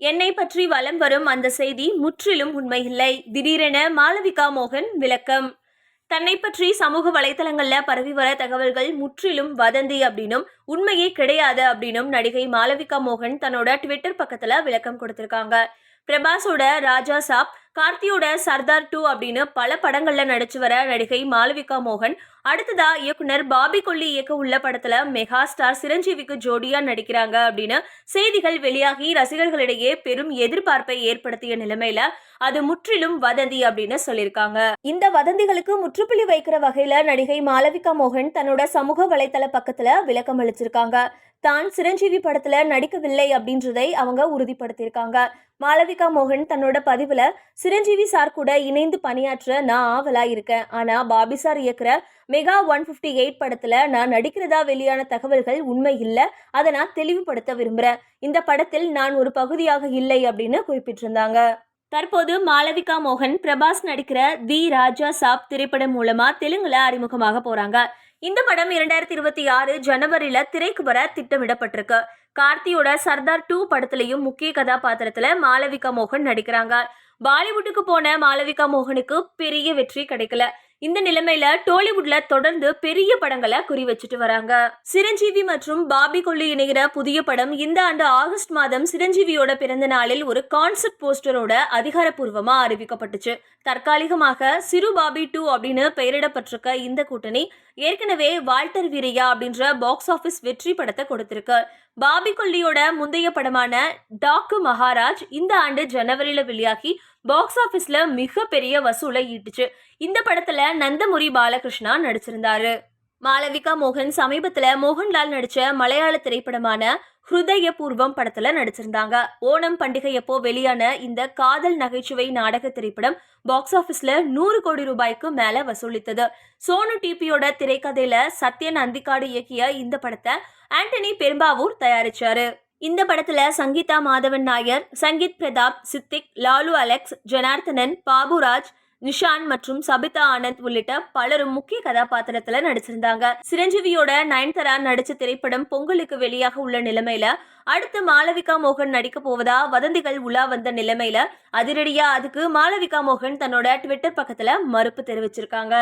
என்னை பற்றி வலம் வரும் அந்த செய்தி முற்றிலும் உண்மையில்லை. திடீரென மாளவிகா மோகன் விளக்கம். தன்னை பற்றி சமூக வலைதளங்கள்ல பரவி வர தகவல்கள் முற்றிலும் வதந்தி அப்படின்னும் உண்மையே கிடையாது அப்படின்னும் நடிகை மாளவிகா மோகன் தன்னோட ட்விட்டர் பக்கத்துல விளக்கம் கொடுத்திருக்காங்க. பிரபாஸோட ராஜா சாப், கார்த்தியோட சர்தார் 2 அப்படின்னு பல படங்கள்ல நடிச்சு வர நடிகை மாளவிகா மோகன் அடுத்ததா இயக்குனர் பாபி கொல்லி இயக்க உள்ள படத்துல மெகா ஸ்டார் சிரஞ்சீவிக்கு ஜோடியா நடிக்கிறாங்க அப்படின்னு செய்திகள் வெளியாகி ரசிகர்களிடையே பெரும் எதிர்பார்ப்பை ஏற்படுத்திய நிலைமையில அது முற்றிலும் வதந்தி அப்படின்னு சொல்லியிருக்காங்க. இந்த வதந்திகளுக்கு முற்றுப்புள்ளி வைக்கிற வகையில நடிகை மாளவிகா மோகன் தன்னோட சமூக வலைதள பக்கத்துல விளக்கம் அளிச்சிருக்காங்க. தான் சிரஞ்சீவி படத்துல நடிக்கவில்லை அப்படின்றதை அவங்க உறுதிப்படுத்தியிருக்காங்க. மாளவிகா மோகன் தன்னோட பதிவுல சிரஞ்சீவி சார் கூட இணைந்து பணியாற்ற நான் ஆவலா இருக்கேன். ஆனா பாபி சார் இயக்குற மெகா 158 படத்துல நான் நடிக்கிறதா வெளியான தகவல்கள் உண்மை இல்ல. அதை நான் தெளிவுபடுத்த விரும்புறேன். இந்த படத்தில் நான் ஒரு பகுதியாக இல்லை அப்படின்னு குறிப்பிட்டிருந்தாங்க. தற்போது மாளவிகா மோகன் பிரபாஸ் நடிக்கிற தி ராஜா சாப் திரைப்படம் மூலமா தெலுங்குல அறிமுகமாக போறாங்க. இந்த படம் 2026 ஜனவரியில திரைக்கு வர திட்டமிடப்பட்டிருக்கு. கார்த்தியோட சர்தார் 2 படத்திலையும் முக்கிய கதாபாத்திரத்துல மாளவிகா மோகன் நடிக்கிறாங்க. பாலிவுட்டுக்கு போன மாளவிகா மோகனுக்கு பெரிய வெற்றி கிடைக்கல. இந்த நிலைமையில டோலிவுட்ல தொடர்ந்து பெரிய படங்களை குறி வச்சுட்டு வராங்க. சிரஞ்சீவி மற்றும் பாபி கொல்லி இணைகிற புதிய படம் இந்த ஆண்டு ஆகஸ்ட் மாதம் சிரஞ்சீவியோட பிறந்த நாளில் ஒரு கான்செப்ட் போஸ்டரோட அதிகாரப்பூர்வமா அறிவிக்கப்பட்டுச்சு. தற்காலிகமாக சிறு பாபி 2 அப்படின்னு பெயரிடப்பட்டிருக்க இந்த கூட்டணி ஏற்கனவே வால்டர் வீரையா அப்படின்ற பாக்ஸ் ஆபீஸ் வெற்றி படத்தை கொடுத்திருக்கு. பாபி கொல்லியோட முந்தைய படமான டாக்கு மகாராஜ் இந்த ஆண்டு ஜனவரியில வெளியாகி பாக்ஸ் ஆபீஸ்ல மிக பெரிய வசூலை ஈட்டுச்சு. இந்த படத்துல நந்தமுரி பாலகிருஷ்ணா நடிச்சிருந்தாரு. மாளவிகா மோகன் சமீபத்துல மோகன்லால் நடிச்ச மலையாள திரைப்படமான ஹிருதய பூர்வம் படத்துல நடிச்சிருந்தாங்க. ஓணம் பண்டிகையப்போ வெளியான இந்த காதல் நகைச்சுவை நாடக திரைப்படம் பாக்ஸ் ஆபீஸ்ல 100 கோடி ரூபாய்க்கு மேல வசூலித்தது. சோனு டிபியோட திரைக்கதையில சத்யன் அந்திக்காடு இயக்கிய இந்த படத்தை ஆண்டனி பெரும்பாவூர் தயாரிச்சாரு. இந்த படத்துல சங்கீதா மாதவன் நாயர், சங்கீத் பிரதாப், சித்திக், லாலு அலெக்ஸ், ஜனார்த்தனன், பாபுராஜ், நிஷான் மற்றும் சபிதா ஆனந்த் உள்ளிட்ட பலரும் முக்கிய கதாபாத்திரத்துல நடிச்சிருந்தாங்க. சிரஞ்சீவியோட நயன்தாரா நடிச்ச திரைப்படம் பொங்கலுக்கு வெளியாக உள்ள நிலைமையில அடுத்து மாளவிகா மோகன் நடிக்க போவதா வதந்திகள் உலா வந்த நிலைமையில அதிரடியா அதுக்கு மாளவிகா மோகன் தன்னோட ட்விட்டர் பக்கத்துல மறுப்பு தெரிவிச்சிருக்காங்க.